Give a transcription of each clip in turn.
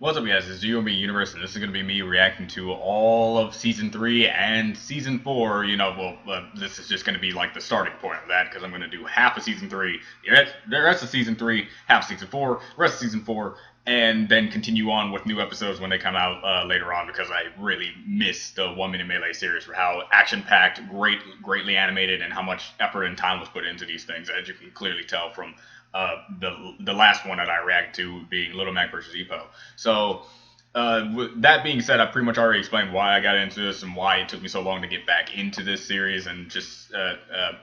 What's up, guys? It's UMB Universe, and this is going to be me reacting to all of Season 3 and Season 4. This is just going to be like the starting point of that, because I'm going to do half of Season 3, the rest of Season 3, half of Season 4, rest of Season 4, and then continue on with new episodes when they come out later on, because I really miss the 1 Minute Melee series for how action-packed, greatly animated, and how much effort and time was put into these things, as you can clearly tell from the last one that I reacted to being Little Mac versus Epo. So with that being said, I pretty much already explained why I got into this and why it took me so long to get back into this series and just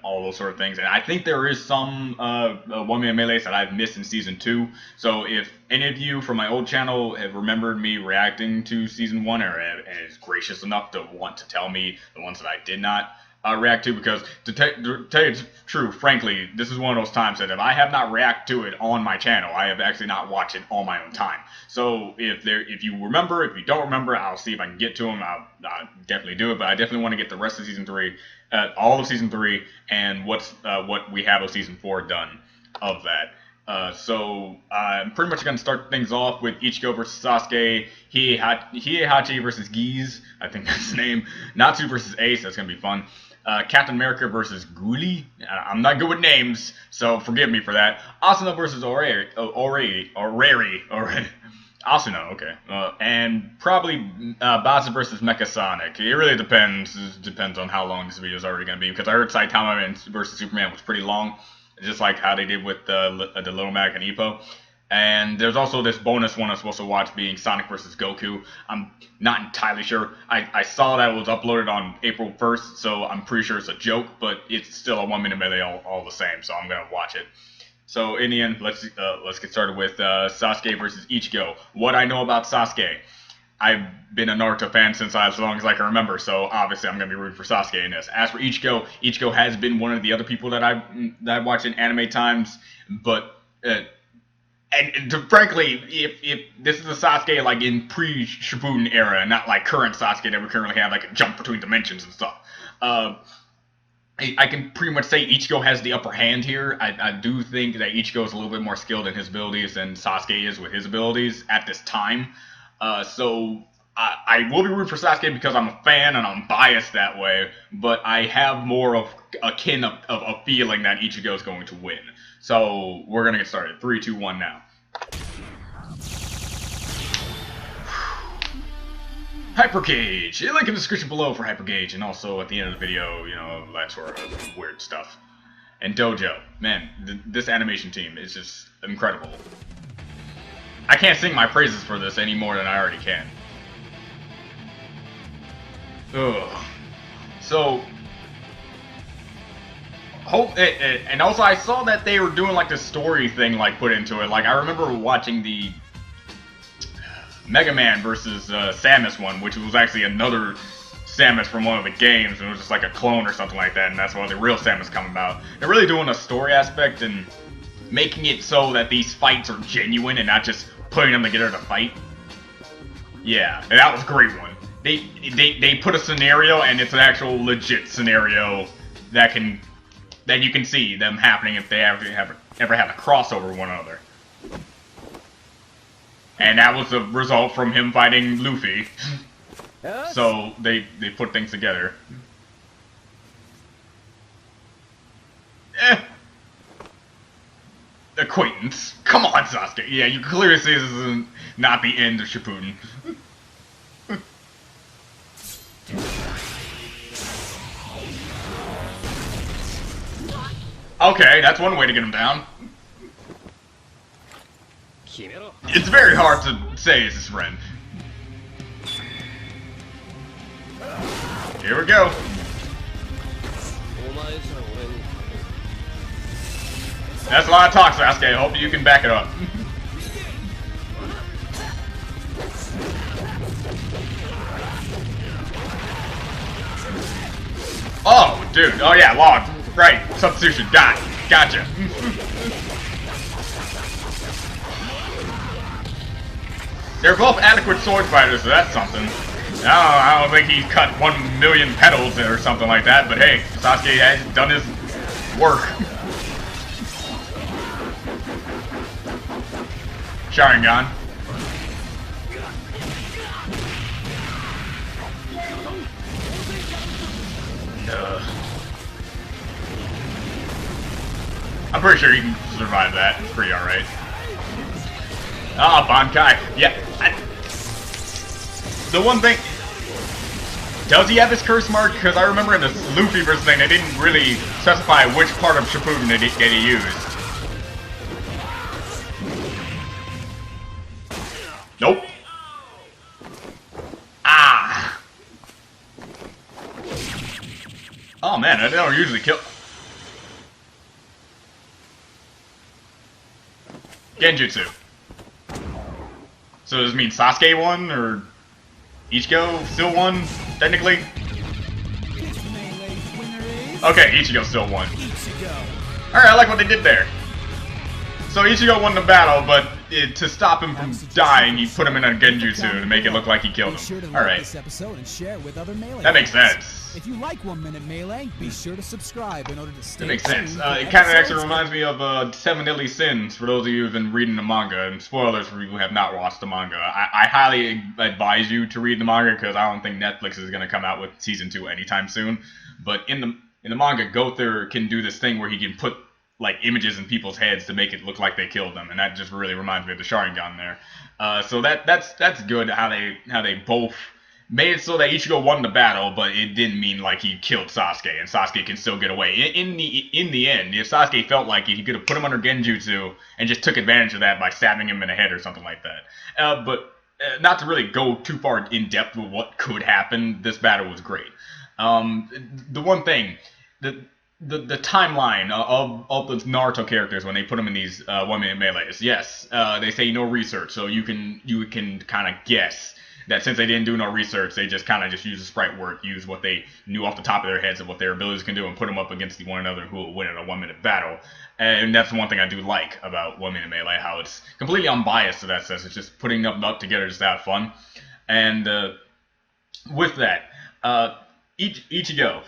all those sort of things. And I think there is some 1 Minute Melees that I've missed in Season 2. So if any of you from my old channel have remembered me reacting to Season 1 or is gracious enough to want to tell me the ones that I did not react to, because to tell you the truth, frankly, this is one of those times that if I have not reacted to it on my channel, I have actually not watched it on my own time. So if you remember, if you don't remember, I'll see if I can get to them. I'll definitely do it, but I definitely want to get the rest of Season 3, all of Season 3, and what we have of Season 4 done of that. So I'm pretty much going to start things off with Ichigo versus Sasuke, Heihachi versus Giz, I think that's his name, Natsu versus Ace, that's going to be fun. Captain America versus Guli. I'm not good with names, so forgive me for that. Asuna versus Orari. Asuna, okay. And probably Baza versus Mecha Sonic. It really depends. It depends on how long this video is already going to be, because I heard Saitama versus Superman was pretty long, just like how they did with the Little Mac and Epo. And there's also this bonus one I'm supposed to watch being Sonic vs. Goku. I'm not entirely sure. I saw that it was uploaded on April 1st, so I'm pretty sure it's a joke, but it's still a 1 Minute Melee all the same, so I'm going to watch it. So in the end, let's get started with Sasuke versus Ichigo. What I know about Sasuke. I've been a Naruto fan since as long as I can remember, so obviously I'm going to be rooting for Sasuke in this. As for Ichigo, Ichigo has been one of the other people that I've watched in anime times, but frankly, if this is a Sasuke like in pre-Shippuden era, not like current Sasuke that we currently have, like a jump between dimensions and stuff, I can pretty much say Ichigo has the upper hand here. I do think that Ichigo is a little bit more skilled in his abilities than Sasuke is with his abilities at this time. So I will be rooting for Sasuke because I'm a fan and I'm biased that way, but I have more of a feeling that Ichigo is going to win. So we're going to get started. 3, 2, 1 now. Hypercage! Link in the description below for Hypercage, and also at the end of the video, you know, that sort of weird stuff. And Dojo. Man, this animation team is just incredible. I can't sing my praises for this any more than I already can. Ugh. So... and also I saw that they were doing like this story thing like put into it. Like I remember watching the Mega Man versus Samus one, which was actually another Samus from one of the games, and it was just like a clone or something like that, and that's why the real Samus come about. They're really doing a story aspect and making it so that these fights are genuine and not just putting them together to fight. Yeah, and that was a great one. They put a scenario, and it's an actual legit scenario that you can see them happening if they ever have a crossover with one another. And that was the result from him fighting Luffy. So they put things together. Acquaintance. Come on, Sasuke. Yeah, you clearly see this is not the end of Shippuden. Okay, that's one way to get him down. It's very hard to say it's his friend. Here we go. That's a lot of talk, Sasuke. I hope you can back it up. Oh, dude. Oh, yeah, log. Right. Substitution. Gotcha. They're both adequate sword fighters, so that's something. I don't think he's cut 1 million petals or something like that, but hey, Sasuke has done his work. Sharingan. I'm pretty sure he can survive that. It's pretty alright. Ah, Bankai. Yeah. The one thing... Does he have his curse mark? Because I remember in the Luffy versus thing, they didn't really specify which part of Shippuden that he used. Nope. Ah. Oh man, I don't usually kill... Genjutsu. So does this mean Sasuke won, or Ichigo still won, technically? Okay, Ichigo still won. Alright, I like what they did there. So Ichigo won the battle, but to stop him from dying, he put him in a Genjutsu to make it look like he killed him. Alright. That makes sense. If you like 1 Minute Melee, be sure to subscribe in order to stay That makes sense. tuned It kind of actually reminds me of 7 Deadly Sins, for those of you who've been reading the manga, and spoilers for people who have not watched the manga. I highly advise you to read the manga, because I don't think Netflix is going to come out with Season 2 anytime soon. But in the manga, Gother can do this thing where he can put like images in people's heads to make it look like they killed them, and that just really reminds me of the Sharingan there. So that's good how they both made it so that Ichigo won the battle, but it didn't mean like he killed Sasuke, and Sasuke can still get away. In the end, if Sasuke felt like it, he could have put him under Genjutsu and just took advantage of that by stabbing him in the head or something like that. But not to really go too far in depth with what could happen, this battle was great. The one thing, the timeline of the Naruto characters when they put them in these 1 Minute Melees, yes, they say no research, so you can kind of guess that since they didn't do no research, they just kind of just use the sprite work, use what they knew off the top of their heads of what their abilities can do, and put them up against one another who will win in a 1 minute battle. And that's one thing I do like about 1 Minute Melee, how it's completely unbiased to that sense. It's just putting them up together just to have fun. And with that, Ichigo.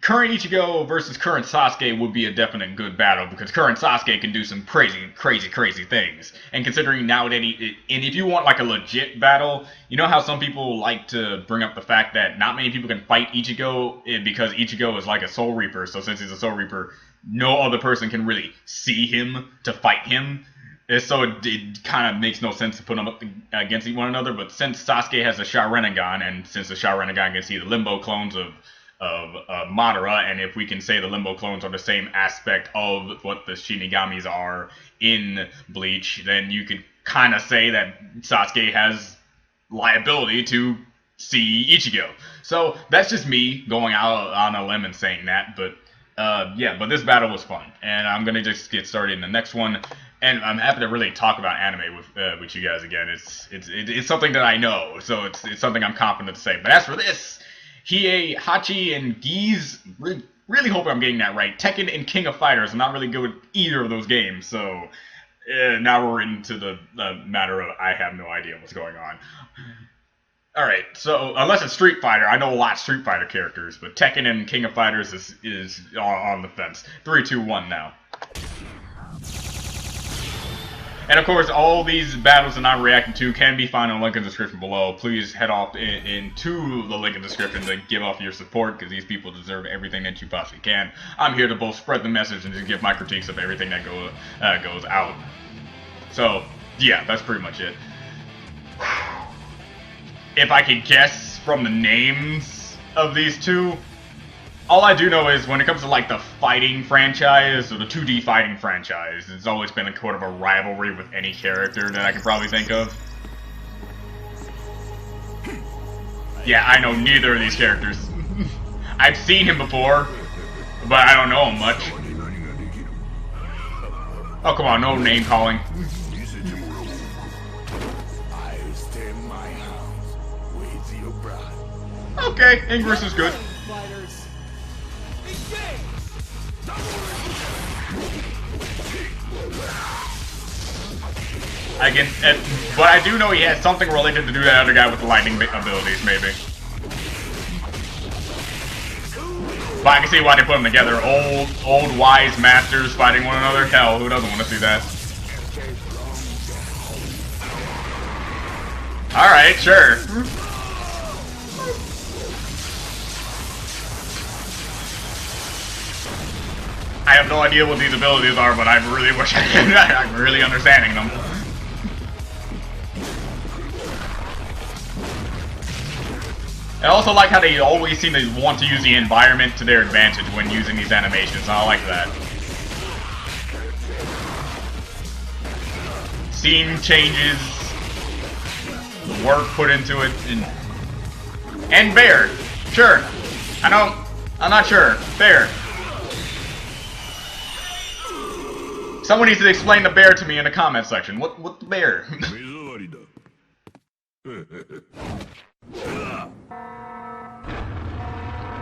Current Ichigo versus current Sasuke would be a definite good battle, because current Sasuke can do some crazy things. And considering now that and if you want like a legit battle, you know how some people like to bring up the fact that not many people can fight Ichigo because Ichigo is like a Soul Reaper. So since he's a Soul Reaper, no other person can really see him to fight him. And so it kind of makes no sense to put them up against one another. But since Sasuke has a Sharingan, and since the Sharingan can see the Limbo clones of Madara, and if we can say the Limbo clones are the same aspect of what the Shinigamis are in Bleach, then you could kind of say that Sasuke has liability to see Ichigo. So that's just me going out on a limb and saying that, but yeah, but this battle was fun, and I'm gonna just get started in the next one. And I'm happy to really talk about anime with you guys again. It's something that I know, so it's something I'm confident to say. But as for this, Hiei, Hachi, and Giz, really hope I'm getting that right. Tekken and King of Fighters. I'm not really good with either of those games, so now we're into the matter of I have no idea what's going on. Alright, so unless it's Street Fighter, I know a lot of Street Fighter characters, but Tekken and King of Fighters is on the fence. 3, 2, 1 now. And of course, all these battles that I'm reacting to can be found in the link in the description below. Please head off into the link in the description to give off your support, because these people deserve everything that you possibly can. I'm here to both spread the message and just give my critiques of everything that goes out. So, yeah, that's pretty much it. If I could guess from the names of these two, all I do know is when it comes to like the fighting franchise, or the 2D fighting franchise, it's always been a sort of a rivalry with any character that I can probably think of. Yeah, I know neither of these characters. I've seen him before, but I don't know him much. Oh, come on, no name calling. Okay, English is good. But I do know he has something related to do that other guy with the lightning abilities, maybe. But I can see why they put them together. Old wise masters fighting one another. Hell, who doesn't want to see that? Alright, sure. I have no idea what these abilities are, but I really wish I'm really understanding them. I also like how they always seem to want to use the environment to their advantage when using these animations. I like that. Scene changes, work put into it, and bear. Sure. I'm not sure. Bear. Someone needs to explain the bear to me in the comment section. What the bear?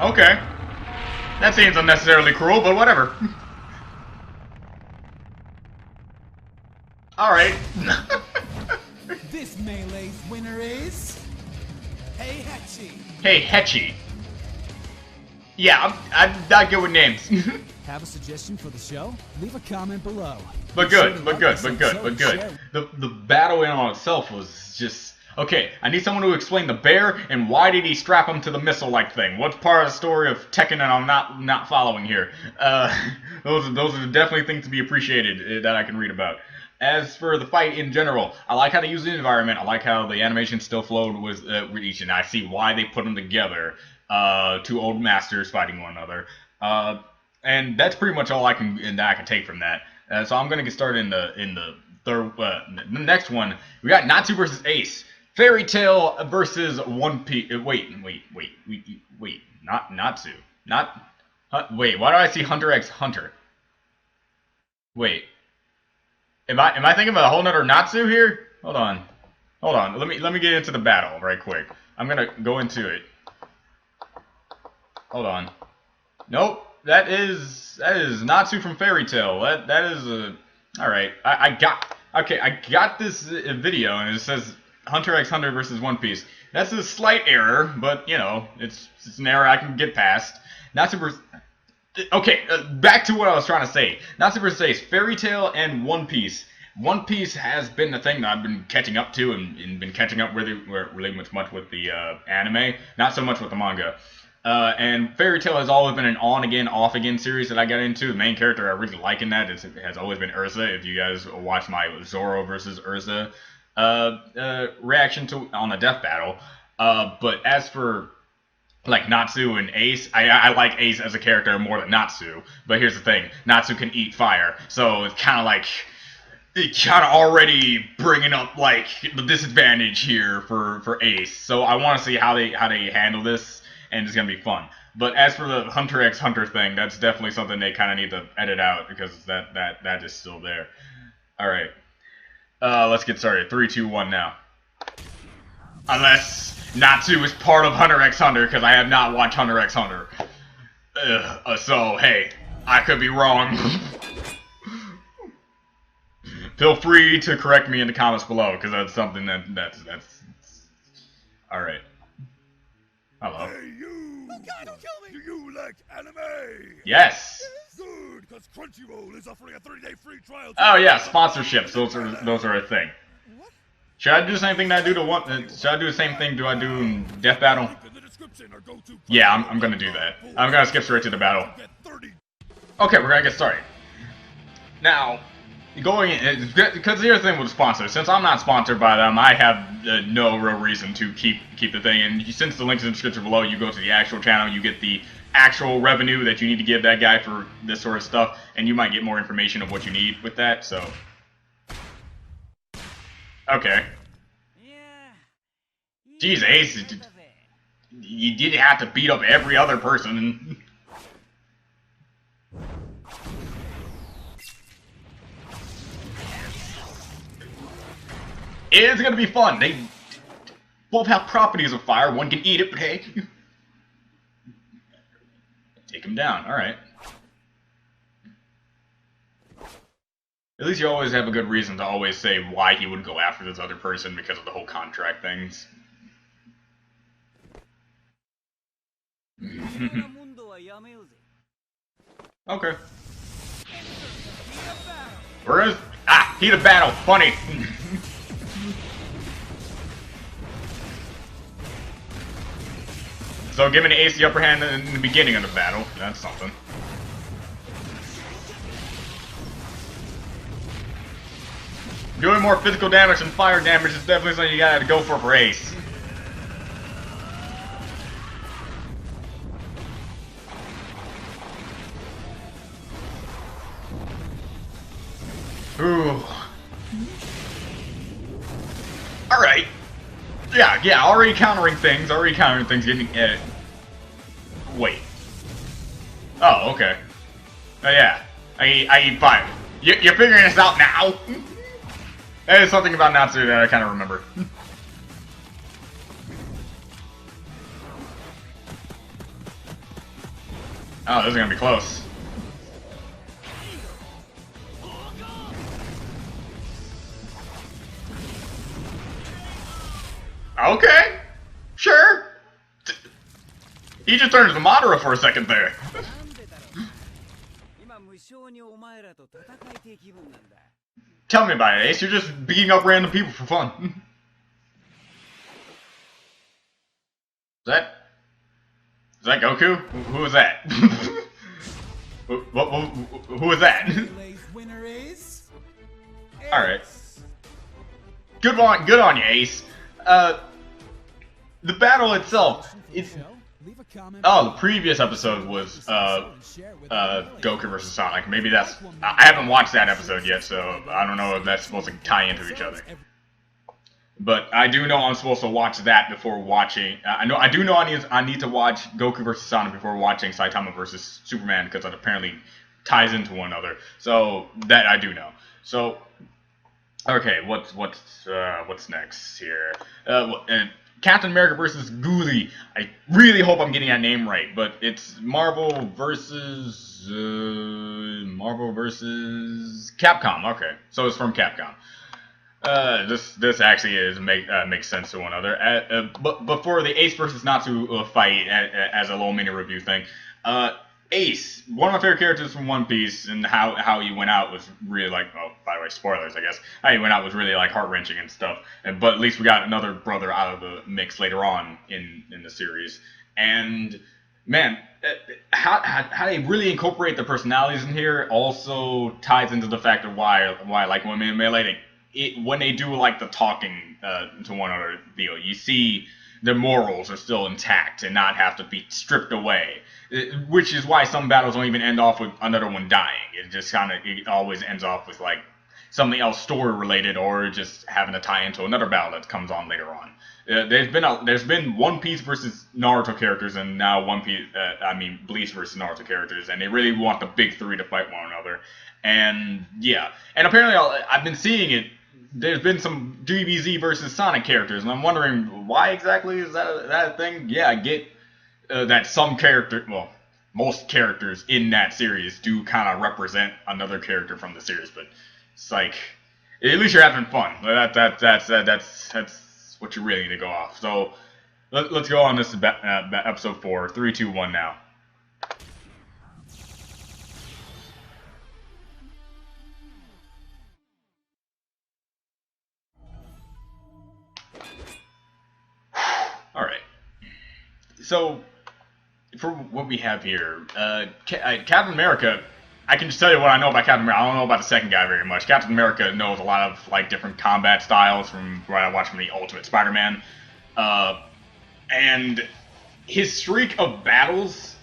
Okay. That seems unnecessarily cruel, but whatever. Alright. This melee's winner is Heihachi. Hey, Hetchy. Yeah, I'm not good with names. Have a suggestion for the show? Leave a comment below. But good. The battle in on itself was just... Okay, I need someone to explain the bear, and why did he strap him to the missile-like thing? What's part of the story of Tekken that I'm not following here? Those are definitely things to be appreciated that I can read about. As for the fight in general, I like how they use the environment. I like how the animation still flowed with each, and I see why they put them together. Two old masters fighting one another. And that's pretty much all I can take from that. So I'm gonna get started in the third. The next one, we got Natsu versus Ace. Fairy Tail versus One Piece. Wait, not Natsu. Wait, why do I see Hunter x Hunter? Wait. Am I thinking of a whole nother Natsu here? Hold on. Let me get into the battle right quick. I'm gonna go into it. Hold on. Nope. That is Natsu from Fairy Tail. That is a... Alright. I got this video and it says Hunter x Hunter versus One Piece. That's a slight error, but you know, it's an error I can get past. Natsu versus... Okay, back to what I was trying to say. Natsu versus Ace, Fairy Tail and One Piece. One Piece has been the thing that I've been catching up to and been catching up really much with the anime, not so much with the manga. And Fairy Tail has always been an on-again, off-again series that I got into. The main character I really like in that has always been Ursa. If you guys watch my Zoro versus Ursa reaction on the death battle. But as for like Natsu and Ace, I like Ace as a character more than Natsu. But here's the thing, Natsu can eat fire, so it's kind of like already bringing up like the disadvantage here for Ace. So I want to see how they handle this, and it's gonna be fun. But as for the Hunter x Hunter thing, that's definitely something they kind of need to edit out because that is still there. All right, let's get started. 3, 2, 1 now. Unless Natsu is part of Hunter x Hunter, because I have not watched Hunter x Hunter. So, hey, I could be wrong. Feel free to correct me in the comments below, because that's something that's... Alright. Hello. Hey, you! Oh God, don't kill me! Do you like anime? Yes! Good, because Crunchyroll is offering a 30-day free trial. Oh yeah, sponsorships. Those are a thing. What? Should I do the same thing that I do to one? Should I do the same thing I do in Death Battle? Yeah, I'm gonna do that. I'm gonna skip straight to the battle. Okay, we're gonna get started. Now, going in, because the other thing with sponsors, since I'm not sponsored by them, I have no real reason to keep the thing. And since the link's in the description below, you go to the actual channel, you get the actual revenue that you need to give that guy for this sort of stuff, and you might get more information of what you need with that. So, okay. Jeez, Ace, you didn't have to beat up every other person. It's gonna be fun. They both have properties of fire. One can eat it, but hey, take him down. All right. At least you always have a good reason to always say why he would go after this other person because of the whole contract things. Okay. Where is... Ah! Heat of battle! Funny! So giving Ace the upper hand in the beginning of the battle. That's something. Doing more physical damage than fire damage is definitely something you gotta go for Ace. Ooh. Alright. Yeah, already countering things, getting, wait. Oh, okay. Oh, yeah. I eat fire. You're figuring this out now? There's something about Natsu that I kind of remember. Oh, this is gonna be close. Okay, sure. He just turned into Madara for a second there. Tell me about it, Ace. You're just beating up random people for fun. Is that Goku? Who is that? Who is that? Winner is All right. Good on you, Ace. The battle itself. Oh, the previous episode was Goku versus Sonic. Maybe that's. I haven't watched that episode yet, so I don't know if that's supposed to tie into each other. But I do know I'm supposed to watch that before watching. I do know I need to watch Goku versus Sonic before watching Saitama versus Superman because it apparently ties into one another. So that I do know. So okay, what's next here? And Captain America versus Ghoulie. I really hope I'm getting that name right, but it's Marvel versus Capcom. Okay, so it's from Capcom. This actually makes sense to one another. But for the Ace versus Natsu fight, as a little mini review thing, Ace, one of my favorite characters from One Piece, and how he went out was really like, oh, by the way, spoilers, I guess. How he went out was really like heart-wrenching and stuff. But at least we got another brother out of the mix later on in the series. And man, how they really incorporate the personalities in here also ties into the fact of why like when Melee, when they do like the talking to one another deal, you see their morals are still intact and not have to be stripped away. Which is why some battles don't even end off with another one dying. It just it always ends off with like something else story related, or just having to tie into another battle that comes on later on. There's been One Piece versus Naruto characters, and now Bleach versus Naruto characters, and they really want the big three to fight one another. And yeah, and apparently I've been seeing it. There's been some DBZ versus Sonic characters, and I'm wondering why exactly is that a thing? Yeah, I get that most characters in that series do kind of represent another character from the series, but it's like at least you're having fun. That's what you really need to go off. So let's go on this episode 4. 3, 2, 1 now. All right. So, for what we have here, Captain America, I can just tell you what I know about Captain America. I don't know about the second guy very much. Captain America knows a lot of like different combat styles from what I watched from the Ultimate Spider-Man, and his streak of battles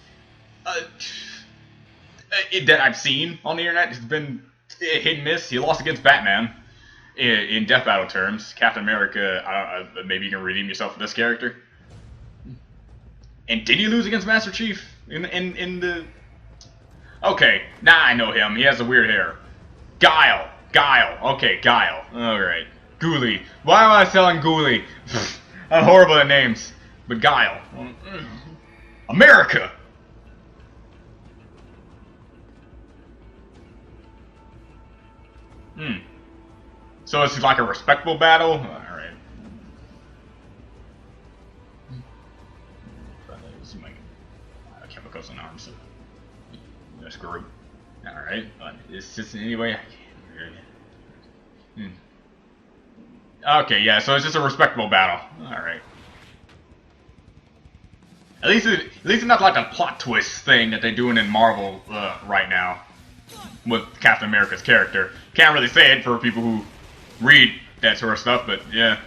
that I've seen on the internet has been hit and miss. He lost against Batman in death battle terms. Captain America, maybe you can redeem yourself with this character. And did he lose against Master Chief in the? Okay, now I know him. He has the weird hair. Guile. Okay, Guile. All right. Ghoulie. Why am I selling Ghoulie? I'm horrible at names. But Guile. America. So it's like a respectable battle? Alright. Chemicals in arms. That's group. Alright. It's just anyway. Okay, yeah, so it's just a respectable battle. Alright. At least it's not like a plot twist thing that they're doing in Marvel right now with Captain America's character. Can't really say it for people who read that sort of stuff, but yeah.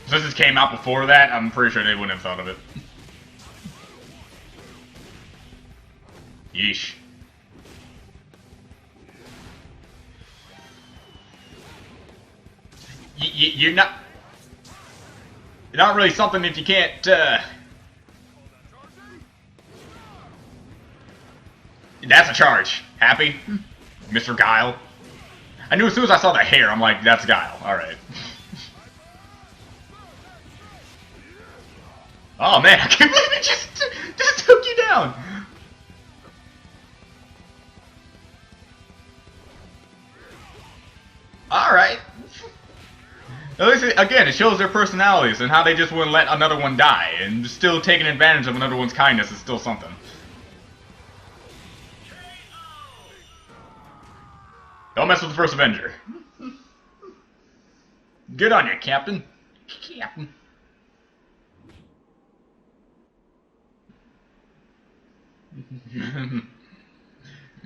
Since this came out before that, I'm pretty sure they wouldn't have thought of it. Yeesh. You're not really something if you can't, That's a charge. Happy? Mr. Guile? I knew as soon as I saw the hair, I'm like, that's Guile. Alright. Oh man, I can't believe it just took you down! Alright. At least, again, it shows their personalities and how they just wouldn't let another one die. And still taking advantage of another one's kindness is still something. Don't mess with the first Avenger. Good on you, Captain. Captain.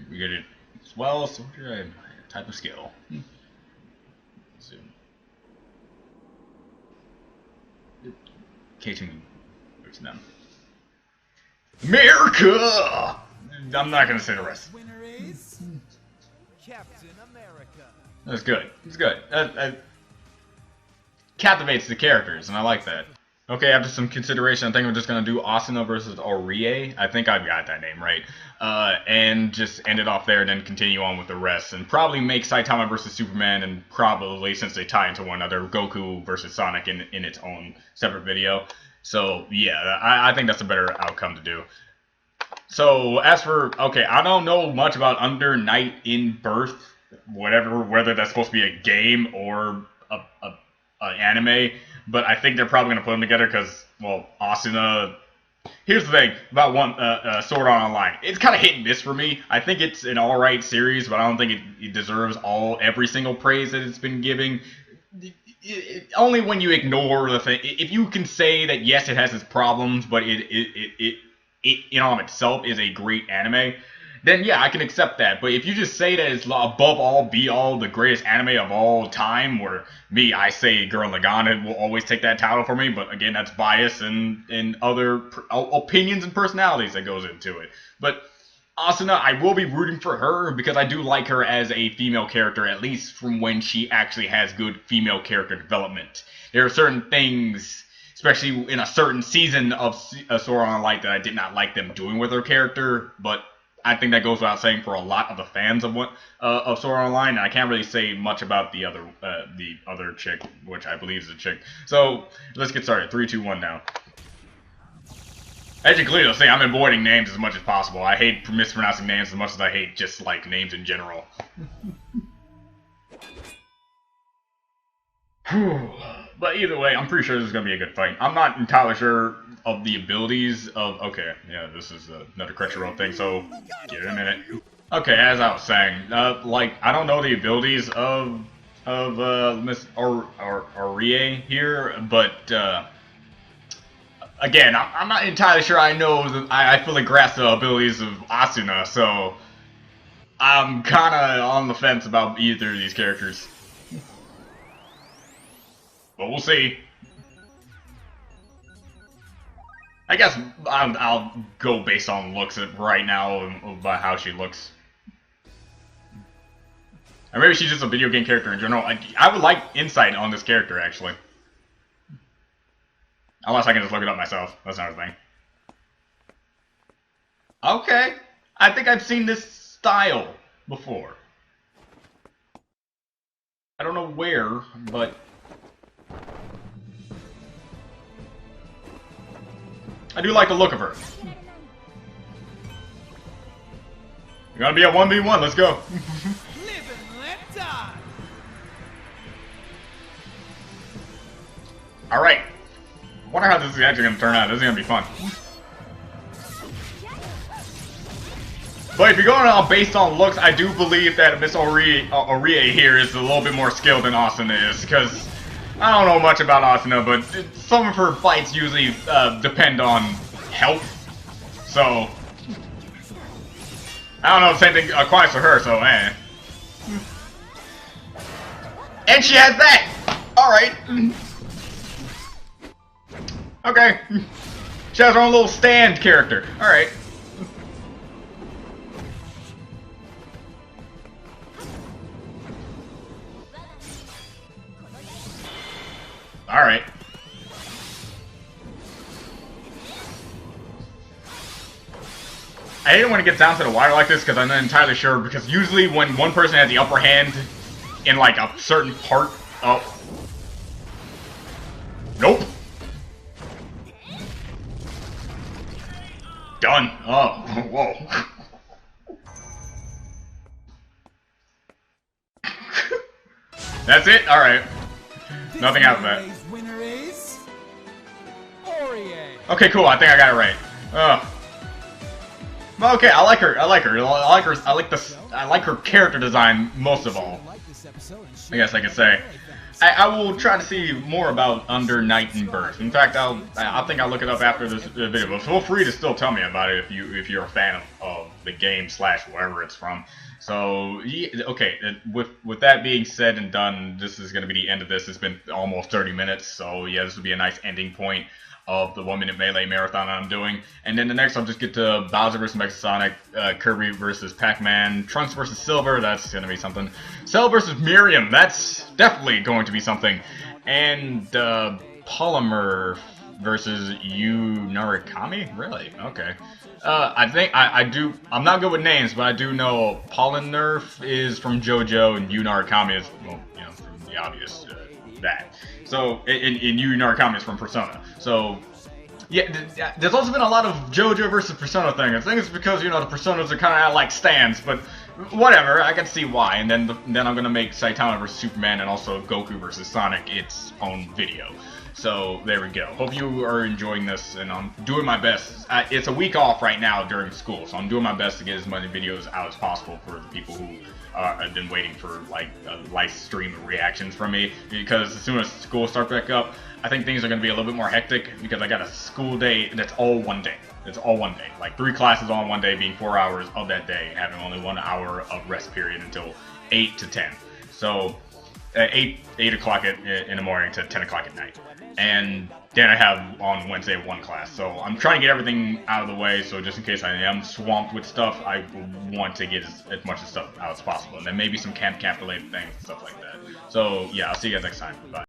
We get it as well, soldier, type of skill. Zoom. K2 moves them. America! I'm not gonna say the rest. Winner is Captain America. That's good. It's good. Captivates the characters, and I like that. Okay, after some consideration, I think I'm just gonna do Asuna versus Orie. I think I've got that name right. And just end it off there, and then continue on with the rest, and probably make Saitama versus Superman, and probably, since they tie into one another, Goku versus Sonic in its own separate video. So yeah, I think that's a better outcome to do. So as for, okay, I don't know much about Under Night in Birth, whether that's supposed to be a game or an anime, but I think they're probably going to put them together because, well, Asuna... Here's the thing about Sword Art Online. It's kind of hit and miss for me. I think it's an alright series, but I don't think it deserves every single praise that it's been giving. Only when you ignore the thing. If you can say that, yes, it has its problems, but it in and of itself is a great anime, then yeah, I can accept that. But if you just say that it's above all, be all, the greatest anime of all time, where I say Gurren Lagann will always take that title for me, but again, that's bias and other opinions and personalities that goes into it. But Asuna, I will be rooting for her because I do like her as a female character, at least from when she actually has good female character development. There are certain things, especially in a certain season of Sword Art Online, that I did not like them doing with her character, but I think that goes without saying for a lot of the fans of Sword Art Online, and I can't really say much about the other chick, which I believe is a chick. So let's get started. 3, 2, 1 now. As you clearly see, I'm avoiding names as much as possible. I hate mispronouncing names as much as I hate just like names in general. But either way, I'm pretty sure this is going to be a good fight. I'm not entirely sure of the abilities of... Okay, yeah, this is another Crunchyroll thing, so give it a minute. Okay, as I was saying, I don't know the abilities of Miss Orie here, but again, I'm not entirely sure I know I fully grasp the abilities of Asuna, so I'm kind of on the fence about either of these characters. But we'll see. I guess I'll go based on looks right now about how she looks. Or maybe she's just a video game character in general. I would like insight on this character, actually. Unless I can just look it up myself. That's another thing. Okay. I think I've seen this style before. I don't know where, but... I do like the look of her. You're gonna be a 1v1, let's go. Live and let die. Alright. Wonder how this is actually gonna turn out. This is gonna be fun. But if you're going on based on looks, I do believe that Miss Orie here is a little bit more skilled than Asuna is, because I don't know much about Asuna, but some of her fights usually depend on health. So I don't know if the same thing applies to her, so And she has that! Alright. Okay. She has her own little stand character. Alright. Alright. I hate it when it gets down to the wire like this because I'm not entirely sure, because usually when one person has the upper hand in like a certain part of... Nope. Done. Oh, whoa. That's it? Alright. Nothing out of that. Today's winner is Aurier. Okay, cool. I think I got it right. Well, okay, I like her. I like her. I like her character design most of all. I guess I could say. I will try to see more about Under Night and Birth. In fact, I think I'll look it up after this video. But feel free to still tell me about it if you're a fan of the game / wherever it's from. So yeah, okay, with that being said and done, this is going to be the end of this. It's been almost 30 minutes, so yeah, this will be a nice ending point of the 1 minute melee marathon I'm doing. And then the next I'll just get to Bowser vs. Megasonic, Kirby vs. Pac-Man, Trunks vs. Silver, that's gonna be something. Cell vs. Miriam, that's definitely going to be something. And Polymer vs. Yu Narukami? Really? Okay. I think I'm not good with names, but I do know Polynerf is from JoJo and Yu Narukami is, well, you know, from the obvious that. So, and Yu Narukami is from Persona. So, yeah, there's also been a lot of JoJo versus Persona thing. I think it's because, you know, the Personas are kind of like stands, but whatever, I can see why. And then I'm gonna make Saitama vs. Superman and also Goku vs. Sonic its own video. So there we go. Hope you are enjoying this, and I'm doing my best. It's a week off right now during school, so I'm doing my best to get as many videos out as possible for the people who have been waiting for like a live stream reactions from me. Because as soon as school starts back up, I think things are going to be a little bit more hectic because I got a school day that's all one day. It's all one day. Like 3 classes on one day, being 4 hours of that day, having only 1 hour of rest period until 8 to 10. So 8 o'clock in the morning to 10 o'clock at night. And then I have on Wednesday 1 class. So I'm trying to get everything out of the way, so just in case I am swamped with stuff, I want to get as much of stuff out as possible. And then maybe some camp related things and stuff like that. So yeah, I'll see you guys next time. Bye.